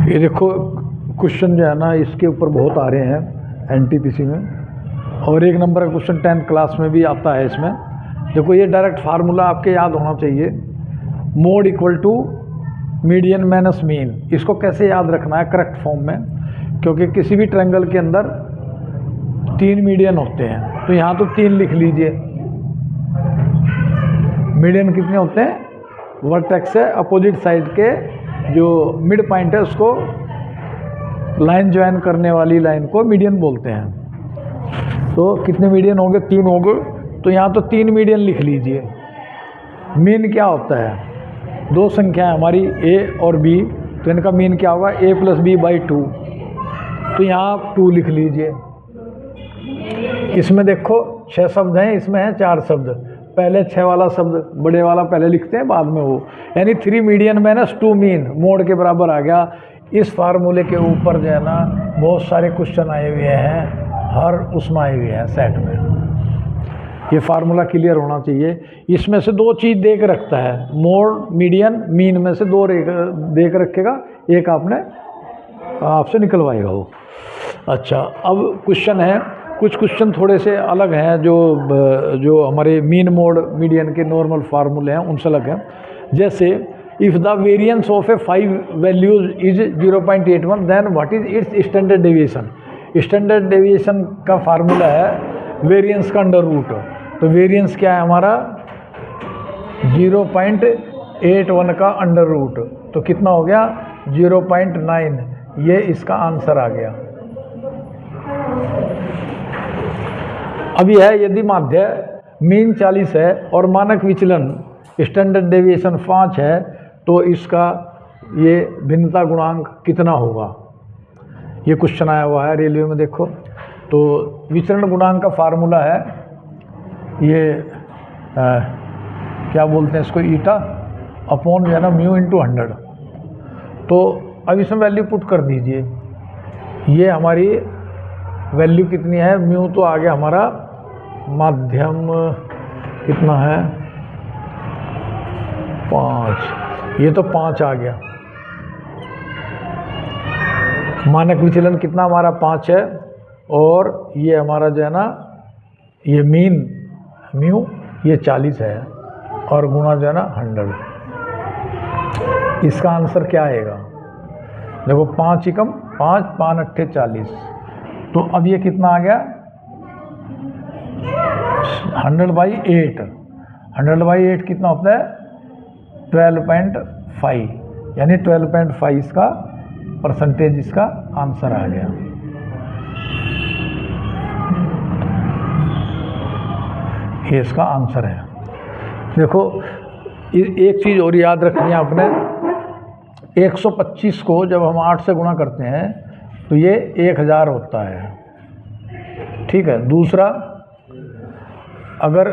ये देखो क्वेश्चन जो है ना इसके ऊपर बहुत आ रहे हैं एनटीपीसी में, और एक नंबर का क्वेश्चन 10th क्लास में भी आता है। इसमें देखो ये डायरेक्ट फार्मूला आपके याद होना चाहिए, mode equal to median minus mean. इसको कैसे याद रखना है करेक्ट फॉर्म में, क्योंकि किसी भी ट्रायंगल के अंदर 3 मीडियन होते हैं, तो यहाँ तो 3 लिख लीजिए। मीडियन कितने होते हैं? वर्टेक्स से अपोजिट साइड के जो मिड पॉइंट है उसको लाइन ज्वाइन करने वाली लाइन को मीडियन बोलते हैं। तो कितने मीडियन होंगे? 3 होंगे, तो यहाँ तो 3 मीडियन लिख लीजिए। मीन क्या होता है? 2 संख्याएं हमारी a और b, तो इनका मीन क्या होगा? a + b/2। तो यहाँ आप 2 लिख लीजिए। इसमें देखो 6 शब्द हैं, इसमें है 4 शब्द। पहले 6 वाला शब्द बड़े वाला पहले लिखते हैं, बाद में वो, यानी 3 मीडियन माइनस 2 मीन मोड के बराबर आ गया। इस फार्मूले के ऊपर जो है ना बहुत सारे क्वेश्चन आए हुए हैं, हर उसमें आए हुए हैं सेट में। ये फार्मूला क्लियर होना चाहिए। इसमें से 2 चीज़ दे के रखता है, मोड मीडियन मीन में से 2 दे के रखेगा, एक आपसे निकलवाएगा वो। अच्छा, अब क्वेश्चन है, कुछ क्वेश्चन थोड़े से अलग हैं जो हमारे मीन मोड मीडियन के नॉर्मल फार्मूले हैं उनसे अलग हैं। जैसे if the variance of a 5 values is 0.81 then what is its standard deviation. Standard deviation का फार्मूला है वेरिएंस का अंडर रूट। तो वेरिएंस क्या है हमारा? 0.81 का अंडर रूट, तो कितना हो गया? 0.9। ये इसका आंसर आ गया। अभी है, यदि माध्य मीन 40 है और मानक विचलन स्टैंडर्ड डेविएशन 5 है, तो इसका ये भिन्नता गुणांक कितना होगा? ये क्वेश्चन आया हुआ है रेलवे में। देखो तो विचरण गुणांक का फार्मूला है ये क्या बोलते हैं इसको, ईटा अपॉन जो है ना म्यू × 100। तो अब इसमें वैल्यू पुट कर दीजिए। ये हमारी वैल्यू कितनी है? म्यू तो आ गया हमारा माध्यम कितना है? 5। ये तो 5 आ गया। मानक विचलन कितना हमारा? 5 है, और ये हमारा जो है ना ये मीन म्यू ये 40 है, और गुणा जो है ना 100। इसका आंसर क्या आएगा? देखो 5 × 5 5 × 8 40। तो अब ये कितना आ गया? 100/8। 100/8 कितना होता है? 12.5, यानी 12.5 इसका परसेंटेज इसका आंसर आ गया। ये इसका आंसर है। देखो एक चीज़ और याद रखनी है आपने, 125 को जब हम 8 से गुणा करते हैं तो ये 1000 होता है, ठीक है। दूसरा, अगर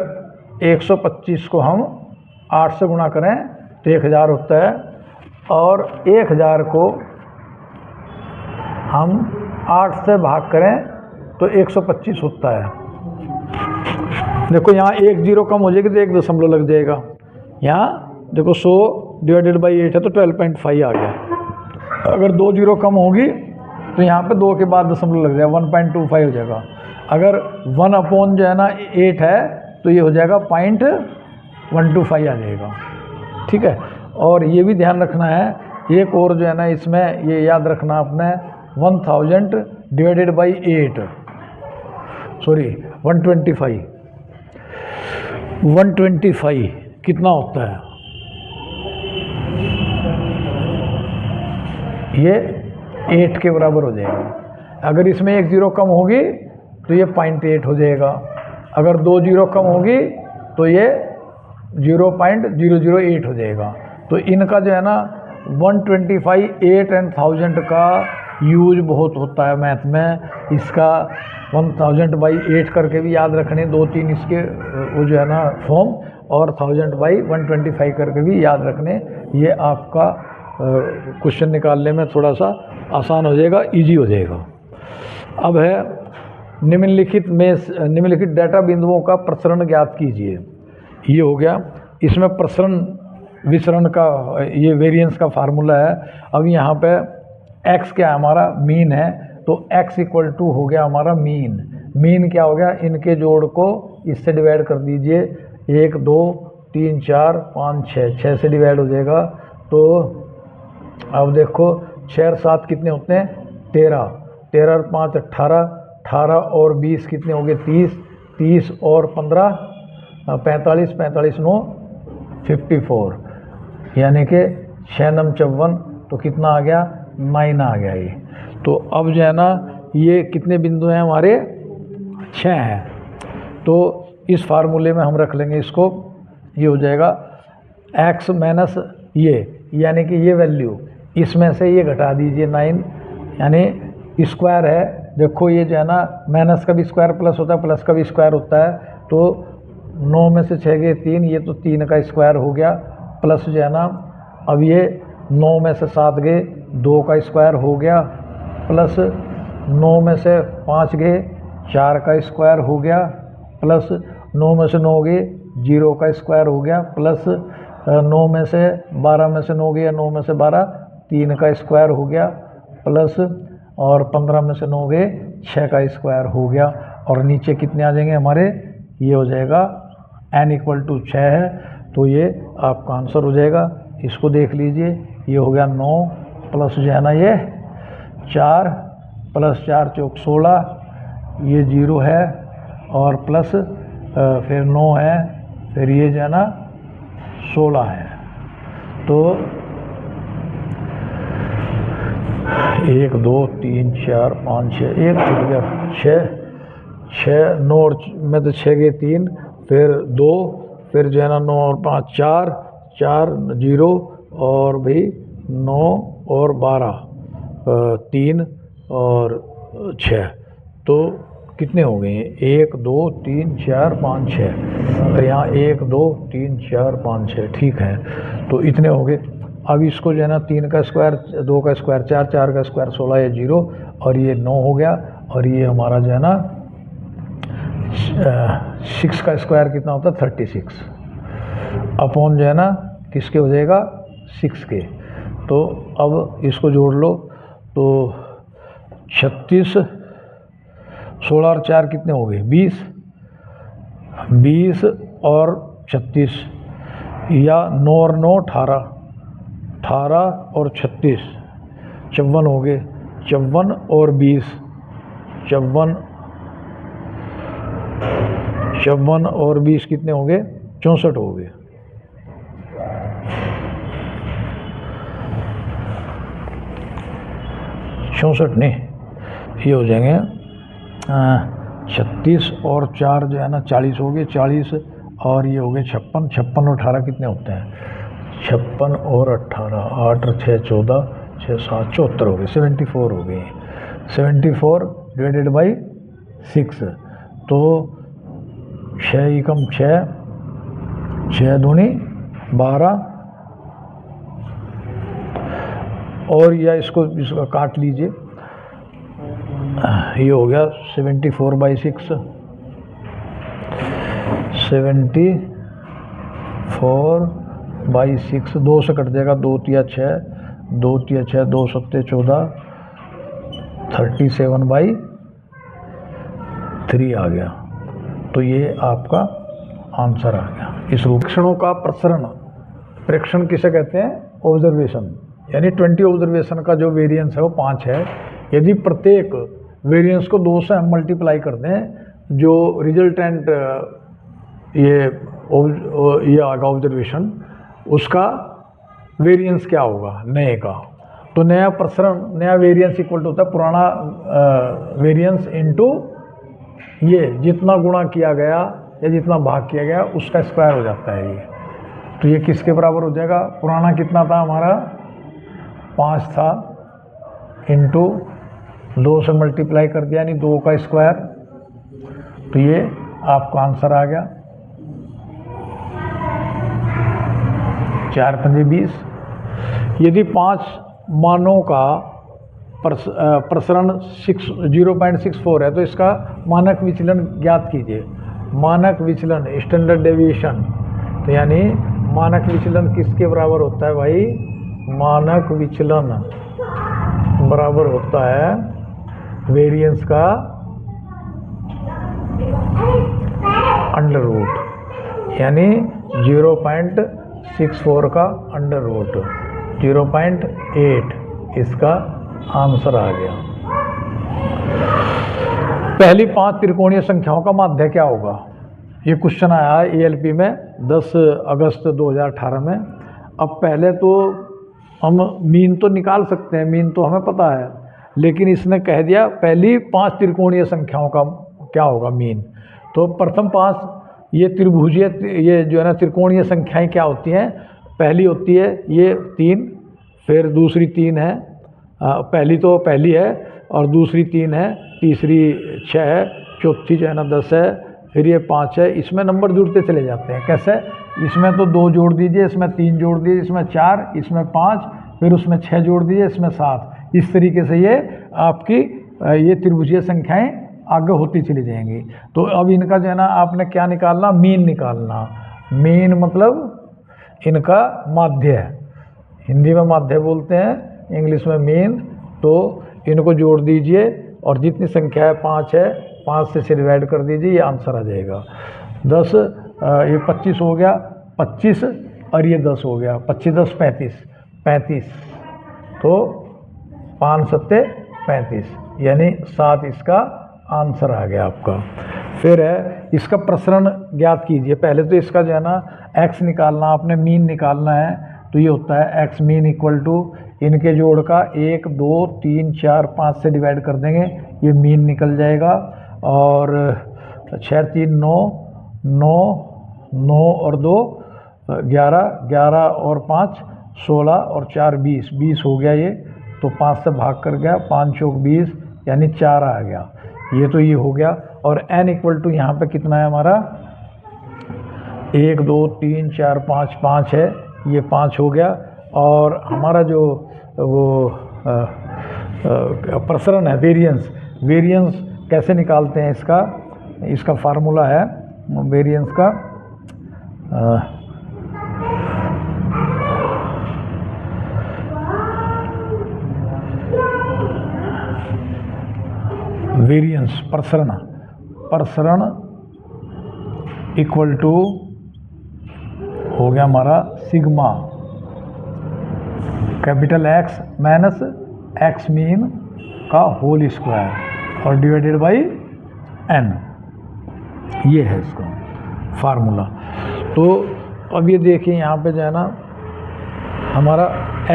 125 को हम 8 से गुणा करें तो 1000 होता है, और 1000 को हम 8 से भाग करें तो 125 होता है। देखो यहाँ 1 0 कम हो जाएगी तो 1 दशमलव लग जाएगा। यहाँ देखो 100 / 8 है तो 12.5 आ गया। अगर 2 0 कम होगी तो यहाँ पे 2 के बाद दशमलव लग जाएगा, 1.25 हो जाएगा। अगर 1/, जो है ना 8 है, तो ये हो जाएगा 0.125 आ जाएगा, ठीक है। और ये भी ध्यान रखना है, एक और जो है ना इसमें ये याद रखना आपने, 1000 / 8, सॉरी 125 कितना होता है? ये 8 के बराबर हो जाएगा। अगर इसमें 1 0 कम होगी तो ये 0.8 हो जाएगा। अगर 2 0 कम होगी तो ये 0.008 हो जाएगा। तो इनका जो है ना 125, 8 और 1000 का यूज बहुत होता है मैथ में। इसका 1000/8 करके भी याद रखने, 2-3 इसके वो जो है ना फॉर्म, और 1000/125 करके भी याद रखने। ये आपका क्वेश्चन निकालने में थोड़ा सा आसान हो जाएगा, इजी हो जाएगा। अब है निम्नलिखित डाटा बिंदुओं का प्रसरण ज्ञात कीजिए। ये हो गया। इसमें प्रसरण विचरण का ये वेरिएंस का फार्मूला है। अब यहाँ पे एक्स क्या है हमारा, मीन है, तो x इक्वल टू हो गया हमारा मीन। मीन क्या हो गया, इनके जोड़ को इससे डिवाइड कर दीजिए, 1 2 3 4 5 6, 6 से डिवाइड हो जाएगा। तो अब देखो 6 और 7 कितने होते हैं, 13, 13 और 5 18, 18 और 20 कितने हो गए, 30, 30 और 15 45, 45 9 54, यानी कि 6 9 54, तो कितना आ गया, 9 आ गया ये। तो अब जो है ना ये कितने बिंदु हैं हमारे, 6 हैं। तो इस फार्मूले में हम रख लेंगे इसको, ये हो जाएगा x माइनस ये, यानी कि ये वैल्यू, इसमें से ये घटा दीजिए 9, यानी स्क्वायर है। देखो ये जो है ना माइनस का भी स्क्वायर प्लस होता है, प्लस का भी स्क्वायर होता है। तो 9 में से 6 गए 3, ये तो 3 का स्क्वायर हो गया, प्लस जो है ना अब ये 9 में से 7 गए 2 का स्क्वायर हो गया, प्लस 9 में से 5 गए 4 का स्क्वायर हो गया, प्लस 9 में से 9 गए 0 का स्क्वायर हो गया, प्लस 9 में से 12 में से 9 गए 9 में से 12 3 का स्क्वायर हो गया, प्लस और 15 में से 9 गए 6 का स्क्वायर हो गया। और नीचे कितने आ जाएंगे हमारे, ये हो जाएगा n इक्वल टू 6 है, तो ये आपका आंसर हो जाएगा। इसको देख लीजिए, ये हो गया 9 प्लस जो है ना ये 4 प्लस 4 चौक 16, ये 0 है, और प्लस फिर 9 है, फिर ये जो है ना 16 है। तो 1 2 3 4 5 6, एक छूट गया, 6 9 में तो 6 गए 3, फिर 2, फिर जो है ना 9 और 5 4 4 0, और भाई 9 और 12 3 और 6, तो कितने हो गए, 1 2 3 4 5 6, और यहाँ 1 2 3 4 5 6, ठीक है, तो इतने हो गए। अब इसको जो है ना 3 का स्क्वायर 2 का स्क्वायर 4, 4 का स्क्वायर 16, ये 0, और ये 9 हो गया, और ये हमारा जो है ना 6 का स्क्वायर कितना होता है, 36, अपॉन जो है ना किसके हो जाएगा, 6 के। तो अब इसको जोड़ लो, तो 36, 16 और 4 कितने हो गए, 20, 20 और 36, या 9 और 9 18, 18 और 36 54 हो गए, 54 और 20 54, 54 और 20 कितने हो गए, 64 हो गए। चौंसठ नहीं, ये हो जाएंगे 36 और 4 जो है ना 40 हो गए, 40 और ये हो गए 56, 56 और 18 कितने होते हैं, 56 और 18 8 और 6 14, 6 7 74 हो गए, 74 हो गए, 74 डिवाइडेड बाई 6, तो 6 एकम 6, 6 दूनी 12, और या इसको काट लीजिए, ये हो गया 74 बाई 6, 74 बाई 6, 2 से कट जाएगा, 2 तिया 6, 2 तिया 6, 2 सत्ते 14, 37 बाई 3 आ गया। तो ये आपका आंसर आ गया। इस रूपक्षणों का प्रसरण, प्रेक्षण किसे कहते हैं, ऑब्जर्वेशन, यानी 20 ऑब्जर्वेशन का जो वेरिएंस है वो 5 है। यदि प्रत्येक वेरिएंस को 2 से हम मल्टीप्लाई कर दें, जो रिजल्टेंट ये आगा ऑब्जर्वेशन, उसका वेरिएंस क्या होगा नए का, तो नया प्रसरण, नया वेरिएंस इक्वल टू होता है पुराना वेरिएंस इनटू ये जितना गुणा किया गया या जितना भाग किया गया उसका स्क्वायर हो जाता है ये। तो ये किसके बराबर हो जाएगा, पुराना कितना था हमारा 5 था, इंटू 2 से मल्टीप्लाई कर दिया यानी 2 का स्क्वायर, तो ये आपका आंसर आ गया 4 पंजे 20। यदि 5 मानों का प्रसरण 0.64 है तो इसका मानक विचलन ज्ञात कीजिए। मानक विचलन स्टैंडर्ड डेविएशन, तो यानी मानक विचलन किसके बराबर होता है भाई, मानक विचलन बराबर होता है वेरिएंस का अंडर रूट, यानी 0.64 का अंडर रूट 0.8 इसका आंसर आ गया। पहली 5 त्रिकोणीय संख्याओं का माध्य क्या होगा? ये क्वेश्चन आया है ALP में 10 अगस्त 2018 में। अब पहले तो हम मीन तो निकाल सकते हैं, मीन तो हमें पता है, लेकिन इसने कह दिया पहली 5 त्रिकोणीय संख्याओं का क्या होगा मीन। तो प्रथम 5 ये त्रिभुजीय, ये जो है ना त्रिकोणीय संख्याएं क्या होती हैं? पहली होती है ये 3, फिर दूसरी 3 है, पहली तो पहली है और दूसरी 3 है, तीसरी 6 है, चौथी जो है ना 10 है, फिर ये 5 है। इसमें नंबर जुड़ते चले जाते हैं। कैसे? इसमें तो 2 जोड़ दीजिए, इसमें 3 जोड़ दीजिए, इसमें 4, इसमें 5, फिर उसमें 6 जोड़ दीजिए, इसमें 7। इस तरीके से ये आपकी ये त्रिभुजीय संख्याएं आगे होती चली जाएंगी। तो अब इनका जो है ना आपने क्या निकालना? मीन निकालना। मीन मतलब इनका माध्य है, हिंदी में माध्य बोलते हैं, इंग्लिश में मीन। तो इनको जोड़ दीजिए और जितनी संख्या है 5 है, 5 से डिवाइड कर दीजिए, ये आंसर आ जाएगा 10। ये 25 हो गया, 25 और ये 10 हो गया, 25 10 35, तो 5 7 35, यानी 7 इसका आंसर आ गया आपका। फिर है इसका प्रसरण ज्ञात कीजिए। पहले तो इसका जो है ना x निकालना, आपने मीन निकालना है। तो ये होता है x मीन इक्वल टू इनके जोड़ का 1 2 3 4 5 से डिवाइड कर देंगे, ये मीन निकल जाएगा। और 6 3 9 9 9 और 2 11 11 और 5 16 और 4 20 20 हो गया ये। तो 5 से भाग कर गया, 5 चौक 20, यानी 4 आ गया। ये तो ये हो गया। और n इक्वल टू यहाँ पे कितना है हमारा? 1 2 3 4 5 5 है, ये 5 हो गया। और हमारा जो वो प्रसरण है वेरिएंस कैसे निकालते हैं इसका फार्मूला है वेरिएंस का। वेरिएंस प्रसरण इक्वल टू हो गया हमारा sigma capital X minus X mean का होल स्क्वायर और डिवाइडेड बाई n। ये है इसका फार्मूला। तो अब ये देखिए यहाँ पे जो है ना हमारा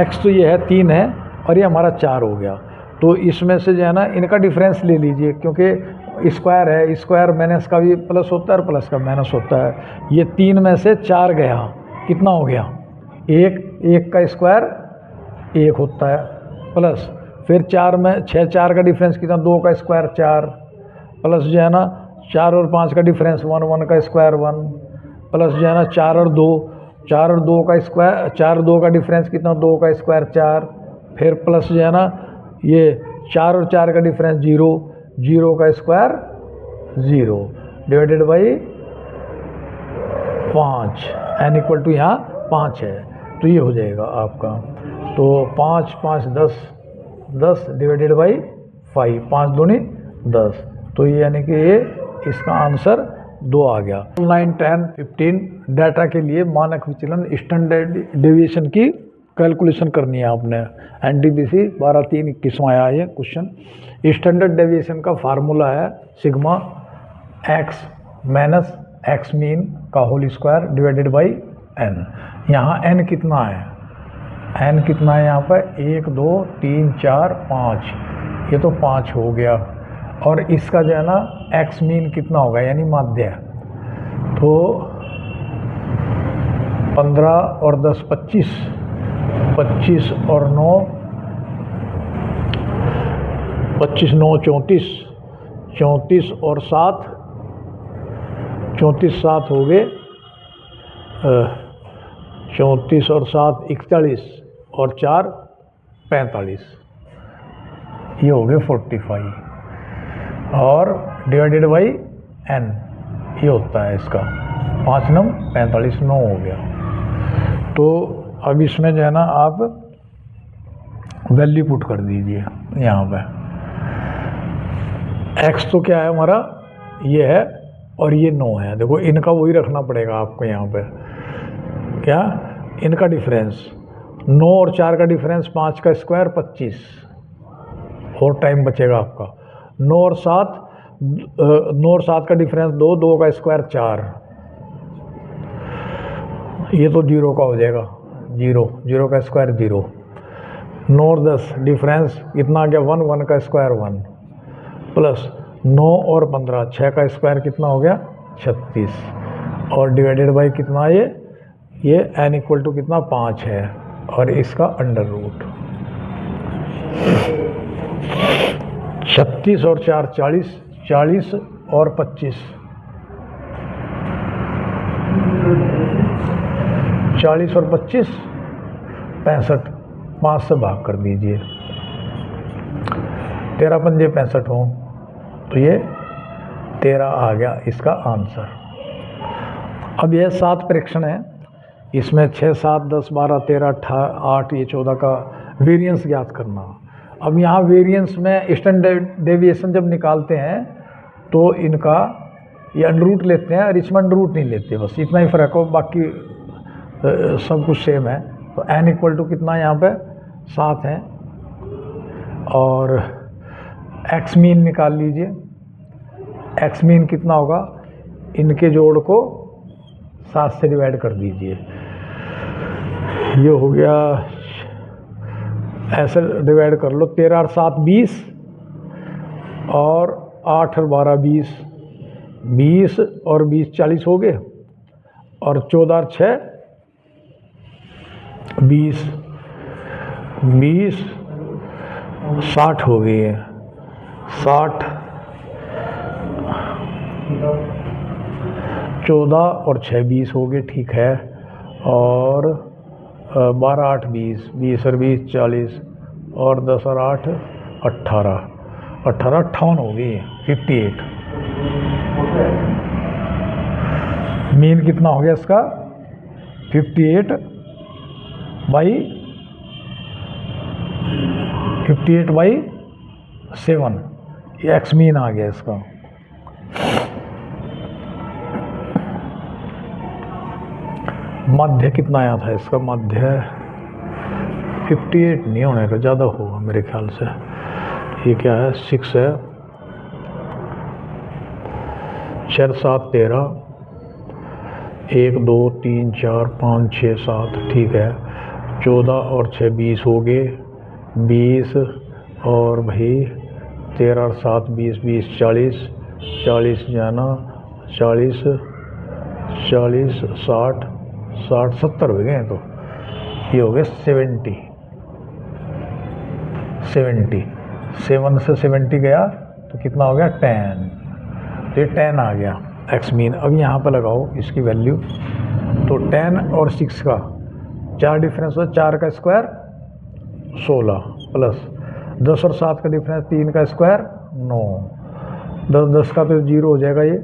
x तो ये है 3 है और ये हमारा 4 हो गया। तो इसमें से जो है ना इनका डिफरेंस ले लीजिए, क्योंकि स्क्वायर है, स्क्वायर माइनस का भी प्लस होता है और प्लस का माइनस होता है। ये 3 में से 4 गया, कितना हो गया? 1 का स्क्वायर 1 होता है, प्लस फिर 4 में 6 4 का डिफरेंस कितना? 2 का स्क्वायर 4, प्लस जो है ना 4 और 5 का डिफरेंस 1 1 का स्क्वायर 1, प्लस जो है ना 4 और 2 का स्क्वायर 4 2 का डिफरेंस कितना? 2 का स्क्वायर 4, फिर प्लस जो है ना ये 4 और 4 का डिफरेंस 0 0 का square 0 divided by 5। n equal to यहाँ 5 है, तो ये हो जाएगा आपका। तो 5 5 10 10 डिवाइडेड बाई 5, 5 दूनी 10, तो ये यानी कि ये इसका आंसर 2 आ गया। 9 10 15 डाटा के लिए मानक विचलन स्टैंडर्ड डेविएशन की कैलकुलेशन करनी है आपने। NTPC 12/3/21 आया ये क्वेश्चन। स्टैंडर्ड डेविएशन का फार्मूला है sigma x minus x mean का whole square divided by n। यहाँ n कितना है? n कितना है यहाँ पर? 1 2 3 4 5, ये तो 5 हो गया। और इसका जो है ना x मीन कितना होगा, यानी माध्य? तो 15 और 10 25, 25 और 9 25 9 34, 34 और 7 34 7 हो गए 34 और 7 41 और 4 45, ये हो गए 45 और डिवाइडेड बाई n, ये होता है इसका 5 9 45 9 हो गया। तो अब इसमें जो है ना आप वैल्यू पुट कर दीजिए यहाँ पे। x तो क्या है हमारा, ये है और ये 9 है। देखो इनका वही रखना पड़ेगा आपको यहाँ पे, क्या इनका डिफरेंस 9 और 4 का डिफरेंस 5 का स्क्वायर 25 और टाइम बचेगा आपका। 9 और 7 का डिफरेंस 2, 2 का स्क्वायर 4, ये तो 0 का हो जाएगा, 0, 0 का स्क्वायर 0। 9 और 10 डिफरेंस कितना आ गया 1, 1 का स्क्वायर 1 प्लस 9 और 15, 6 का स्क्वायर कितना हो गया 36 और डिवाइडेड बाई कितना, ये n इक्वल टू कितना 5 है और इसका अंडर रूट। 36 और 4 40, 40 और 25, 40 और 25 65, 5 से भाग कर दीजिए। 13 पंजे 65 हो तो ये 13 आ गया इसका आंसर। अब यह 7 प्रेक्षण है, इसमें 6, 7, 10, 12, 13, 8, ये 14 का वेरिएंस ज्ञात करना। अब यहाँ वेरिएंस में स्टैंडर्ड डेविएशन जब निकालते हैं तो इनका ये अंडर रूट लेते हैं और इसमें अंडर रूट नहीं लेते, बस इतना ही फ़र्क हो, बाकी सब कुछ सेम है। तो n इक्वल टू कितना यहाँ पे 7 है और x मीन निकाल लीजिए। x मीन कितना होगा, इनके जोड़ को 7 से डिवाइड कर दीजिए। ये हो गया, ऐसे डिवाइड कर लो, 13 और 7 20 और 8 और 12 20, 20 और 20 40 हो गए और 14 और 6 20, 20 60 हो गई है, 60, 14 और 6 20 हो गए, ठीक है। और 12 8 20, 20 और 20 40 और 10 और 8 18, 18 58 हो गई है, 58। मीन कितना हो गया इसका 58 बाई 7, ये एक्स मीन आ गया इसका। मध्य कितना आया था इसका, मध्य 58 नहीं होने का, ज़्यादा होगा मेरे ख्याल से। ये क्या है 6 है, 4 7 13, 1 2 3 4 5 6 7, ठीक है। 14 और 6 20 हो गए, 20 और भाई 13 और 7 20, 20 40, 40 जाना 40 40 60 60 70 हो गए, तो ये हो गए 70। 7 से 70 गया तो कितना हो गया 10, तो ये 10 आ गया एक्स मीन। अब यहाँ पर लगाओ इसकी वैल्यू, तो 10 और 6 का 4 डिफरेंस हुआ, 4 का स्क्वायर 16 प्लस 10 और 7 का डिफरेंस 3 का स्क्वायर 9, 10 10 का तो 0 हो जाएगा ये,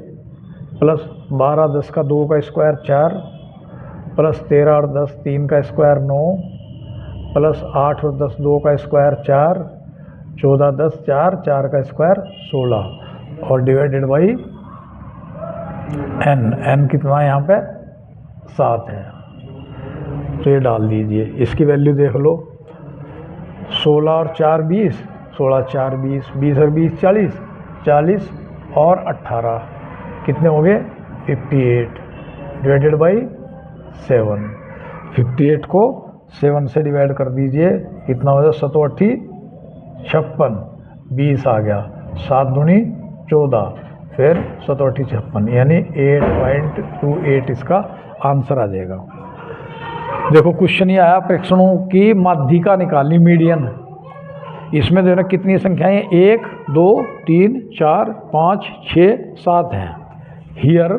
प्लस 12 10 का 2 का स्क्वायर 4 प्लस 13 और 10 3 का स्क्वायर 9 प्लस 8 और 10 2 का स्क्वायर 4, 14 10 4 4 का स्क्वायर 16 और डिवाइडेड बाई n कितना है यहाँ पे 7 है, तो ये डाल दीजिए। इसकी वैल्यू देख लो, 16 और 4 20, 16 4 20, 20 और 20 40, 40 और 18 कितने हो गए 58 डिवाइडेड बाई 7। 58 को 7 से डिवाइड कर दीजिए, कितना हो जाए 7 8 56, 20 आ गया, 7 दूनी 14, फिर 7 8 56, यानी 8.28 इसका आंसर आ जाएगा। देखो क्वेश्चन ये आया प्रेक्षणों की माध्यिका निकालनी, मीडियन। इसमें देखना कितनी संख्याएं 1 2 3 4 5 6 7 हैं। हियर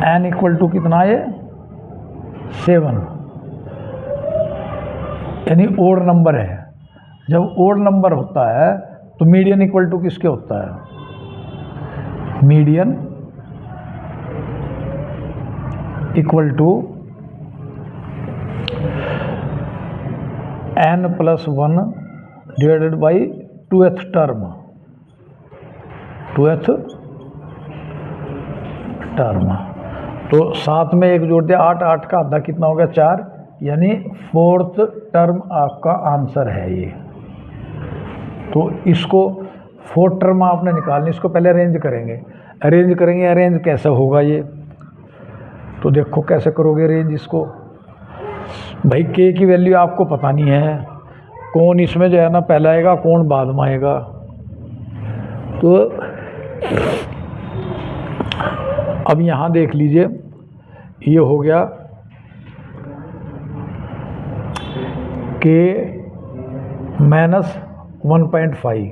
n इक्वल टू कितना है 7, यानी ओड नंबर है। जब ओड नंबर होता है तो मीडियन इक्वल टू किसके होता है, median equal to n plus 1 divided by 2th term, 2th term. तो 7 में 1 जोड़ दिया 8, 8 का आधा कितना हो गया 4, यानी 4th टर्म आपका आंसर है ये। तो इसको 4th टर्म आपने निकालनी, इसको पहले अरेंज करेंगे। अरेंज कैसे होगा ये, तो देखो कैसे करोगे अरेंज इसको। भाई k की वैल्यू आपको पता नहीं है, कौन इसमें जो है ना पहले आएगा, कौन बाद में आएगा। तो अब यहाँ देख लीजिए, ये हो गया k माइनस 1.5,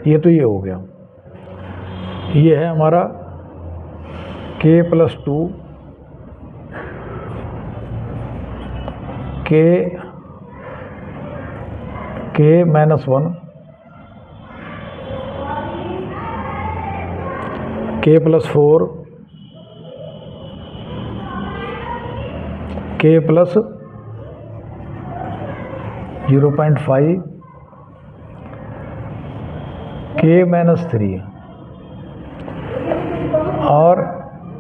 ये तो ये हो गया। ये है हमारा k plus 2, k minus 1, k plus 4, k plus 0.5, k minus 3 और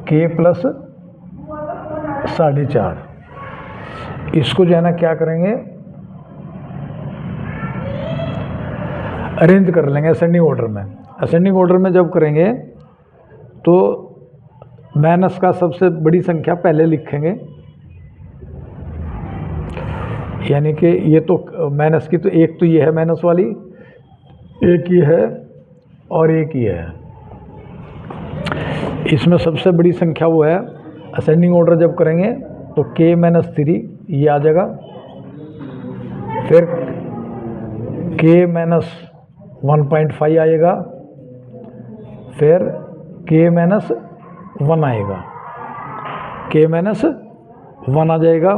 k प्लस 4.5। इसको जो है ना क्या करेंगे, अरेंज कर लेंगे असेंडिंग ऑर्डर में। असेंडिंग ऑर्डर में जब करेंगे तो माइनस का सबसे बड़ी संख्या पहले लिखेंगे, यानी कि ये तो माइनस की तो एक तो ये है माइनस वाली, एक ही है और एक ही है। इसमें सबसे बड़ी संख्या वो है। असेंडिंग ऑर्डर जब करेंगे तो k माइनस 3 ये आ जाएगा, फिर k माइनस 1.5 आएगा, फिर k माइनस 1 आएगा, k माइनस 1 आ जाएगा।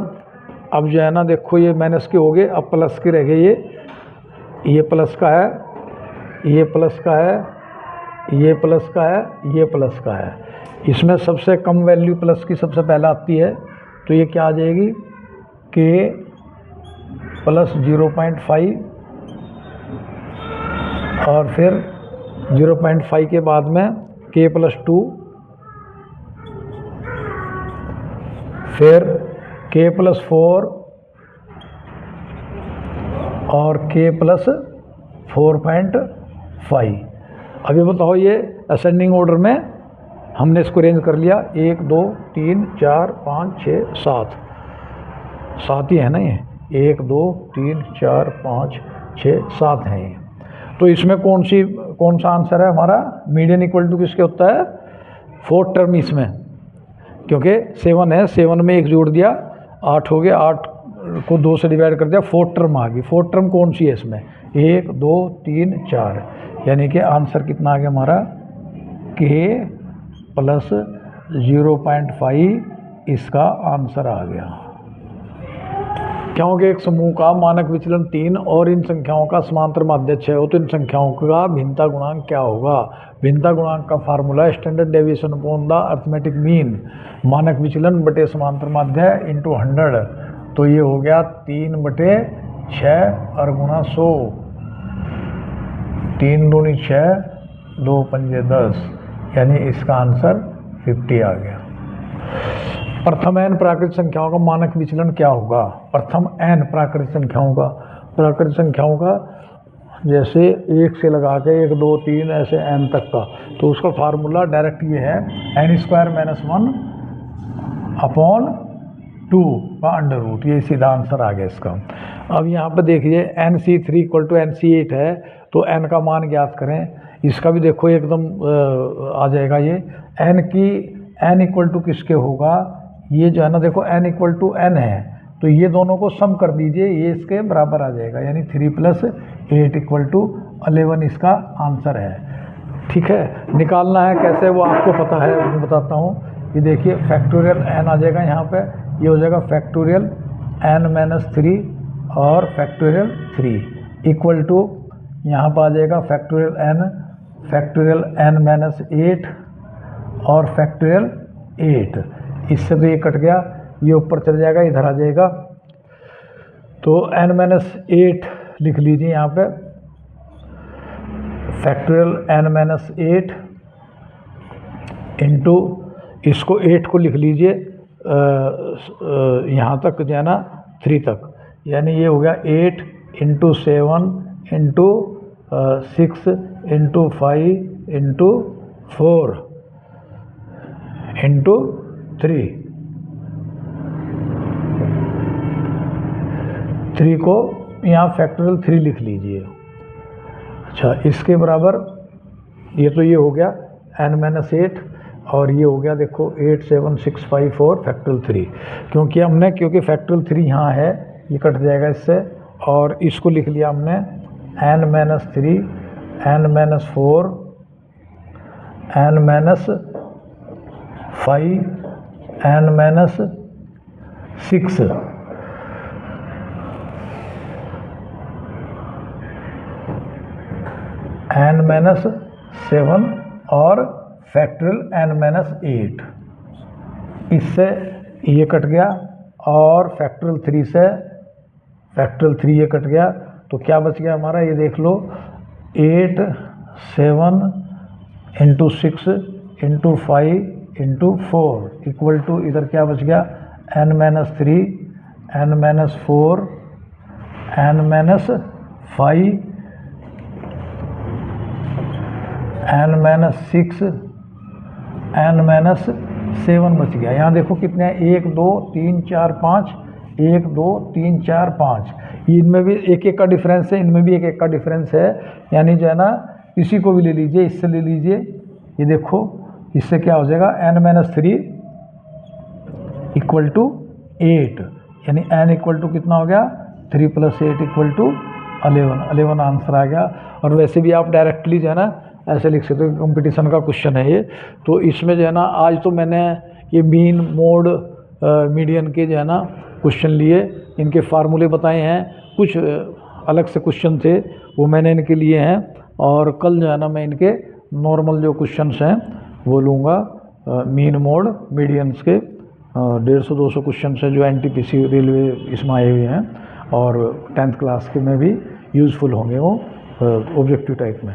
अब जो है ना देखो ये माइनस के हो गए, अब प्लस के रह गए, ये प्लस का है, ये प्लस का है, ये प्लस का है, ये प्लस का है। इसमें सबसे कम वैल्यू प्लस की सबसे पहले आती है, तो ये क्या आ जाएगी, k प्लस 0.5 और फिर 0.5 के बाद में k प्लस 2, फिर k प्लस 4 और k प्लस 4.5। अभी बताओ ये असेंडिंग ऑर्डर में हमने इसको अरेंज कर लिया, 1 2 3 4 5 6 7, 7 ही है ना ये, 1 2 3 4 5 6 7 है ये। तो इसमें कौन सा आंसर है हमारा, मीडियन इक्वल टू किसके होता है, 4th टर्म इसमें, क्योंकि 7 है, 7 में 1 जोड़ दिया 8 हो गया, 8 को 2 से डिवाइड कर दिया, 4th टर्म आ गई। 4th टर्म कौन सी है इसमें, 1 2 3 4, यानी कि आंसर कितना आ गया हमारा, k प्लस 0.5 इसका आंसर आ गया। संख्याओं के एक समूह का मानक विचलन 3 और इन संख्याओं का समांतर माध्य 6 हो तो इन संख्याओं का भिन्नता गुणांक क्या होगा। भिन्नता गुणांक का formula standard deviation upon the arithmetic mean, मानक विचलन बटे समांतर माध्य इंटू 100। तो ये हो गया 3/6 और गुणा 100, 3 दूनी 6, 2 पंजे 10, यानी इसका आंसर 50 आ गया। प्रथम n प्राकृतिक संख्याओं का मानक विचलन क्या होगा। प्रथम n प्राकृतिक संख्याओं का जैसे 1 से लगा के 1 2 3 ऐसे n तक का, तो उसका फार्मूला डायरेक्ट ये है n² - 1 अपॉन 2 का अंडर रूट, ये सीधा आंसर आ गया इसका। अब यहाँ पर देखिए nc3 = nc8 है, तो n का मान ज्ञात करें। इसका भी देखो एकदम आ जाएगा ये n इक्वल टू किसके होगा, ये जो है ना देखो n इक्वल टू n है, तो ये दोनों को सम कर दीजिए, ये इसके बराबर आ जाएगा, यानी 3 + 8 = 11 इसका आंसर है। ठीक है, निकालना है कैसे वो आपको पता है, मैं बताता हूँ। ये देखिए फैक्टोरियल n आ जाएगा यहाँ पे, ये हो जाएगा फैक्टोरियल n-3 और फैक्टोरियल 3 इक्वल टू यहाँ पर आ जाएगा फैक्टोरियल n-8 और फैक्टोरियल 8। इससे तो ये कट गया, ये ऊपर चल जाएगा, इधर आ जाएगा तो n-8 लिख लीजिए यहाँ पे, फैक्टोरियल n-8 इंटू, इसको 8 को लिख लीजिए यहाँ तक जो है ना 3 तक, यानी ये हो गया 8 into 7 into 6 into 5 into 4 into 3 को यहाँ फैक्टोरियल 3 लिख लीजिए। अच्छा, इसके बराबर ये तो ये हो गया n-8 और ये हो गया देखो 8 7 6 5 4 फैक्टोरियल 3, क्योंकि फैक्टोरियल 3 यहाँ है, ये कट जाएगा इससे, और इसको लिख लिया हमने n-3 n-4 n-5 n-6 n-7 और फैक्टोरियल n-8, इससे ये कट गया, और फैक्टोरियल 3 से फैक्टोरियल 3 ये कट गया, तो क्या बच गया हमारा, ये देख लो 8 7 into 6 into 5 into 4 equal to, इधर क्या बच गया n-3 n-4 n-5 n-6 n-7 बच गया। यहाँ देखो कितने हैं, 1 2 3 4 5, 1 2 3 4 5, इनमें भी एक एक का डिफरेंस है, इनमें भी एक एक का डिफरेंस है, यानी जो है ना इसी को भी ले लीजिए, इससे ले लीजिए, ये देखो इससे क्या हो जाएगा n-3 इक्वल टू 8, यानी n इक्वल टू कितना हो गया 3 + 8 इक्वल टू 11 आंसर आ गया। और वैसे भी आप डायरेक्टली जो है ना ऐसे लिख सकते हो, कंपटीशन का क्वेश्चन है ये, तो इसमें जो है ना आज तो मैंने ये मीन मोड मीडियन के जो है ना क्वेश्चन लिए, इनके फार्मूले बताए हैं, कुछ अलग से क्वेश्चन थे वो मैंने इनके लिए हैं, और कल जो है ना मैं इनके नॉर्मल जो क्वेश्चंस हैं वो लूँगा, मीन मोड मीडियंस के 150-200 क्वेश्चन है जो NTPC रेलवे इसमें आए हुए हैं, और 10th क्लास के में भी यूज़फुल होंगे वो ऑब्जेक्टिव टाइप में।